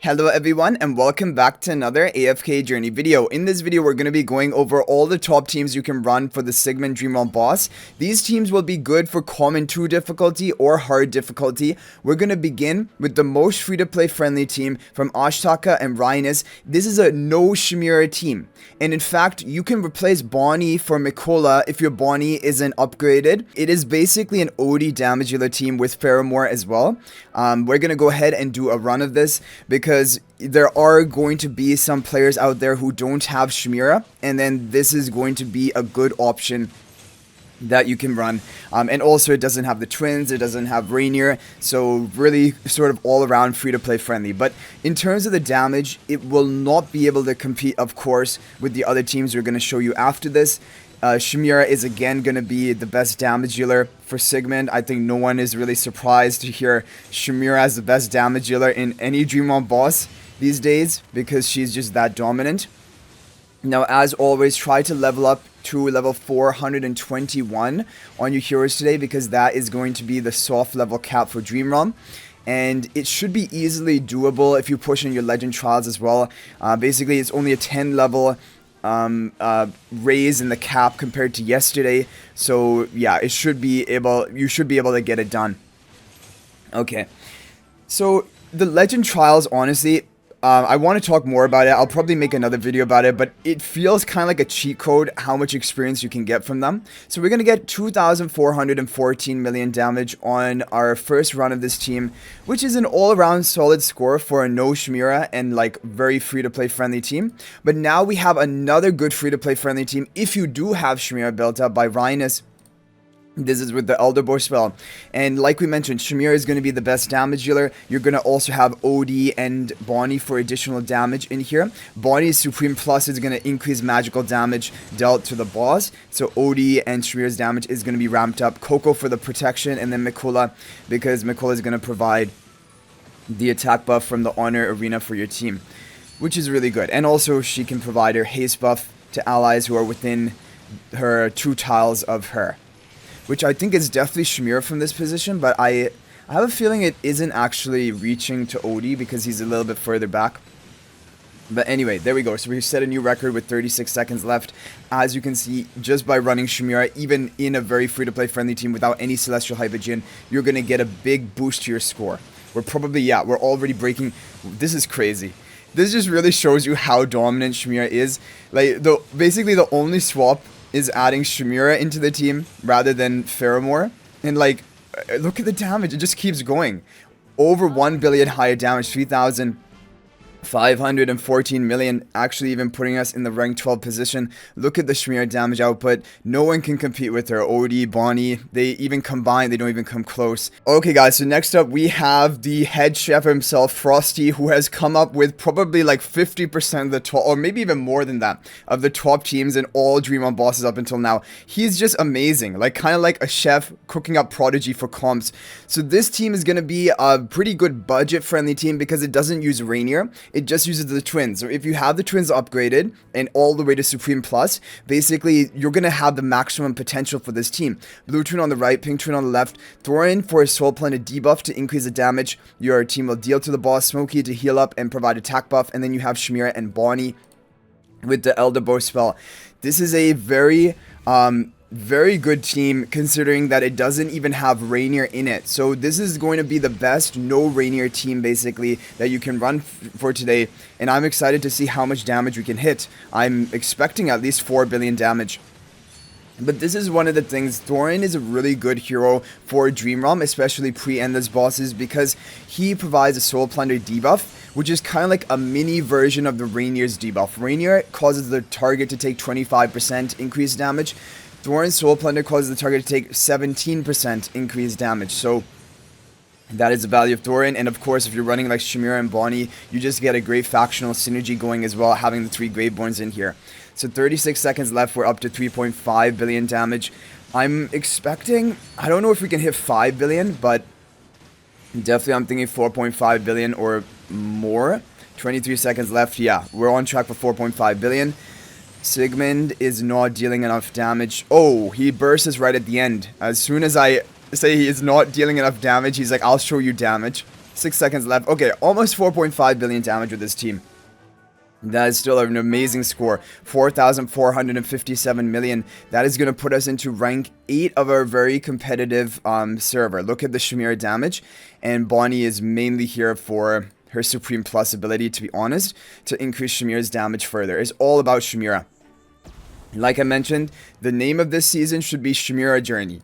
Hello everyone and welcome back to another AFK journey video. In this video we're going to be going over all the top teams you can run for the Sigmund Dream Realm boss. These teams will be good for common 2 difficulty or hard difficulty. We're going to begin with the most free to play friendly team from Ashtaka and Rhinus. This is a No-Shemira team. And in fact, you can replace Bonnie for Mikola if your Bonnie isn't upgraded. It is basically an OD damage dealer team with Pheromore as well. We're going to go ahead and do a run of this because there are going to be some players out there who don't have Shemira, and then this is going to be a good option that you can run. And also it doesn't have the twins, it doesn't have Reinier, so really sort of all around free to play friendly. But in terms of the damage, it will not be able to compete, of course, with the other teams we're going to show you after this. Shemira is again going to be the best damage dealer for Sigmund. I think no one is really surprised to hear Shemira as the best damage dealer in any Dream Realm boss these days, because she's just that dominant. Now, as always, try to level up to level 421 on your heroes today, because that is going to be the soft level cap for Dream Realm. And it should be easily doable if you push in your legend trials as well. Basically, it's only a 10 level raise in the cap compared to yesterday. So yeah, you should be able to get it done. Okay, so the legend trials, honestly, I want to talk more about it. I'll probably make another video about it, but it feels kind of like a cheat code how much experience you can get from them. So we're going to get 2,414 million damage on our first run of this team, which is an all-around solid score for a No-Shemira and like very free-to-play friendly team. But now we have another good free-to-play friendly team if you do have Shemira built up by Rhinus. This is with the Elderbow spell, and like we mentioned, Shemira is going to be the best damage dealer. You're going to also have OD and Bonnie for additional damage in here. Bonnie's Supreme Plus is going to increase magical damage dealt to the boss, so OD and Shemira's damage is going to be ramped up. Coco for the protection, and then Mikola, because Mikola is going to provide the attack buff from the Honor Arena for your team, which is really good. And also she can provide her haste buff to allies who are within her 2 tiles of her, which I think is definitely Shemira from this position, but I have a feeling it isn't actually reaching to OD because he's a little bit further back. But anyway, there we go. So we set a new record with 36 seconds left. As you can see, just by running Shemira, even in a very free-to-play friendly team without any Celestial Hypogean, you're going to get a big boost to your score. We're probably, yeah, we're already breaking. This is crazy. This just really shows you how dominant Shemira is. Like, basically the only swap is adding Shemira into the team rather than Pheromore. And like, look at the damage, it just keeps going. Over 1 billion higher damage, 3,514 million, actually even putting us in the rank 12 position. Look at the Shemira damage output. No one can compete with her. OD, Bonnie, they even combine, they don't even come close. Okay guys, so next up we have the head chef himself, Frosty, who has come up with probably like 50% of the top, or maybe even more than that, of the top teams in all Dream Realm bosses up until now. He's just amazing, like kind of like a chef cooking up Prodigy for comps. So this team is going to be a pretty good budget friendly team because it doesn't use Reinier. It just uses the twins. So if you have the twins upgraded and all the way to Supreme Plus, basically you're going to have the maximum potential for this team. Blue twin on the right, pink twin on the left. Thorin for a soul planet debuff to increase the damage your team will deal to the boss. Smokey to heal up and provide attack buff. And then you have Shemira and Bonnie with the Elderbow spell. This is a very good team, considering that it doesn't even have Reinier in it. So this is going to be the best No-Reinier team basically that you can run for today, and I'm excited to see how much damage we can hit. I'm expecting at least 4 billion damage. But this is one of the things, Thorin is a really good hero for Dream Realm, especially pre-endless bosses, because he provides a Soul Plunder debuff, which is kind of like a mini version of the Reinier's debuff. Reinier causes the target to take 25% increased damage. Thorin's Soul Plunder causes the target to take 17% increased damage. So that is the value of Thorin. And of course, if you're running like Shemira and Bonnie, you just get a great factional synergy going as well, having the 3 Graveborns in here. So 36 seconds left, we're up to 3.5 billion damage. I'm expecting, I don't know if we can hit 5 billion, but definitely I'm thinking 4.5 billion or more. 23 seconds left, yeah, we're on track for 4.5 billion. Sigmund is not dealing enough damage. Oh, he bursts us right at the end. As soon as I say he is not dealing enough damage, he's like, I'll show you damage. 6 seconds left. Okay, almost 4.5 billion damage with this team. That is still an amazing score. 4,457 million. That is going to put us into rank 8 of our very competitive server. Look at the Shemira damage. And Bonnie is mainly here for her Supreme Plus ability, to be honest, to increase Shemira's damage further. It's all about Shemira. Like I mentioned, the name of this season should be Shemira Journey.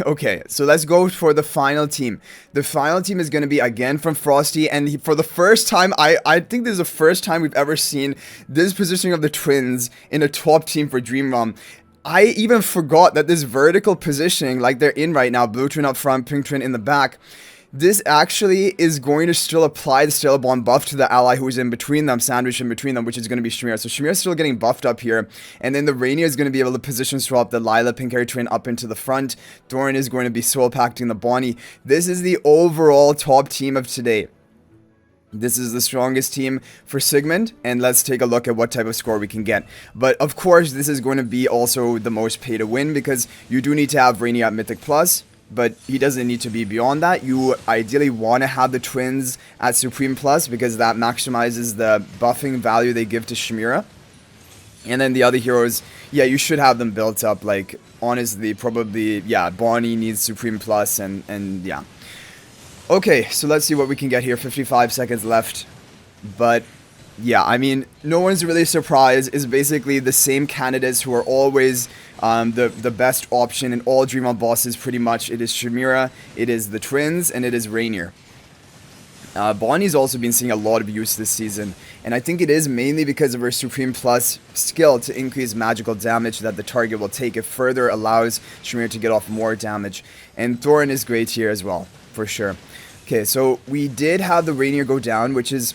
Okay, so let's go for the final team. The final team is going to be again from Frosty, and for the first time, I think this is the first time we've ever seen this positioning of the twins in a top team for Dream Realm. I even forgot that this vertical positioning, like they're in right now, blue twin up front, pink twin in the back, this actually is going to still apply the Stellar Bond buff to the ally who's in between them, sandwiched in between them, which is going to be Shemira. So Shemira's still getting buffed up here. And then the Reinier is going to be able to position swap the Lila pink hair twin up into the front. Doran is going to be soul pacting the Bonnie. This is the overall top team of today. This is the strongest team for Sigmund, and let's take a look at what type of score we can get. But of course, this is going to be also the most pay to win, because you do need to have Reinier at Mythic Plus. But he doesn't need to be beyond that. You ideally want to have the twins at Supreme Plus, because that maximizes the buffing value they give to Shemira. And then the other heroes, yeah, you should have them built up. Like, honestly, probably, yeah, Bonnie needs Supreme Plus, and yeah. Okay, so let's see what we can get here. 55 seconds left. But yeah, I mean, no one's really surprised. It's basically the same candidates who are always the best option in all Dream Realm bosses, pretty much. It is Shemira, it is the twins, and it is Reinier. Bonnie's also been seeing a lot of use this season, and I think it is mainly because of her Supreme Plus skill to increase magical damage that the target will take. It further allows Shemira to get off more damage. And Thorin is great here as well, for sure. Okay, so we did have the Reinier go down, which is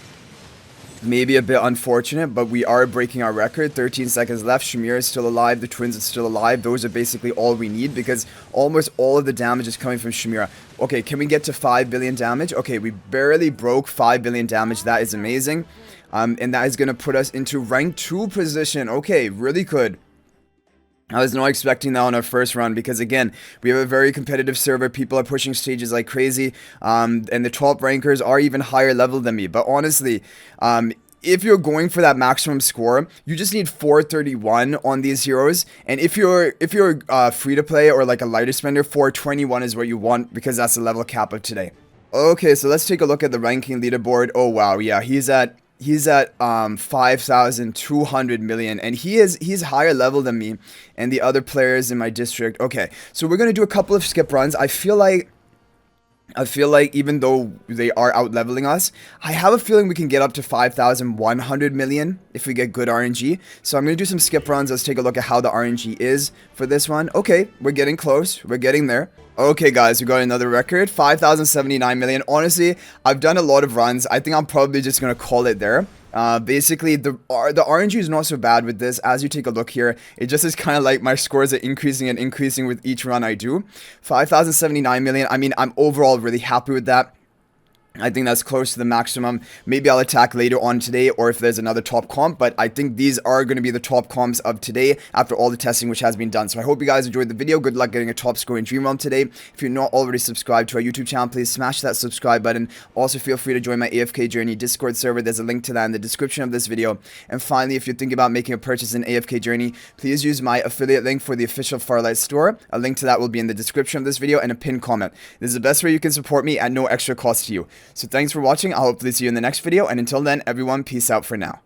maybe a bit unfortunate, but we are breaking our record. 13 seconds left. Shemira is still alive. The twins are still alive. Those are basically all we need, because almost all of the damage is coming from Shemira. Okay, can we get to 5 billion damage? Okay, we barely broke 5 billion damage. That is amazing. And that is going to put us into rank 2 position. Okay, really good. I was not expecting that on our first run, because again, we have a very competitive server. People are pushing stages like crazy, and the top rankers are even higher level than me. But honestly, if you're going for that maximum score, you just need 431 on these heroes. And if you're free to play or like a lighter spender, 421 is what you want, because that's the level cap of today. Okay, so let's take a look at the ranking leaderboard. Oh wow, yeah, he's at 5,200 million, and he's higher level than me and the other players in my district. Okay, so we're gonna do a couple of skip runs. I feel like even though they are out leveling us, I have a feeling we can get up to 5,100 million if we get good RNG. So I'm going to do some skip runs. Let's take a look at how the RNG is for this one. Okay, we're getting close. We're getting there. Okay, guys, we got another record. 5,079 million. Honestly, I've done a lot of runs. I think I'm probably just going to call it there. Basically, the RNG is not so bad with this. As you take a look here, it just is kind of like my scores are increasing and increasing with each run I do. 5,079 million. I mean, I'm overall really happy with that. I think that's close to the maximum. Maybe I'll attack later on today, or if there's another top comp, but I think these are going to be the top comps of today after all the testing which has been done. So I hope you guys enjoyed the video. Good luck getting a top score in Dream Realm today. If you're not already subscribed to our YouTube channel, please smash that subscribe button. Also, feel free to join my AFK Journey Discord server. There's a link to that in the description of this video. And finally, if you're thinking about making a purchase in AFK Journey, please use my affiliate link for the official Farlight store. A link to that will be in the description of this video and a pinned comment. This is the best way you can support me at no extra cost to you. So thanks for watching. I'll hopefully see you in the next video, and until then, everyone, peace out for now.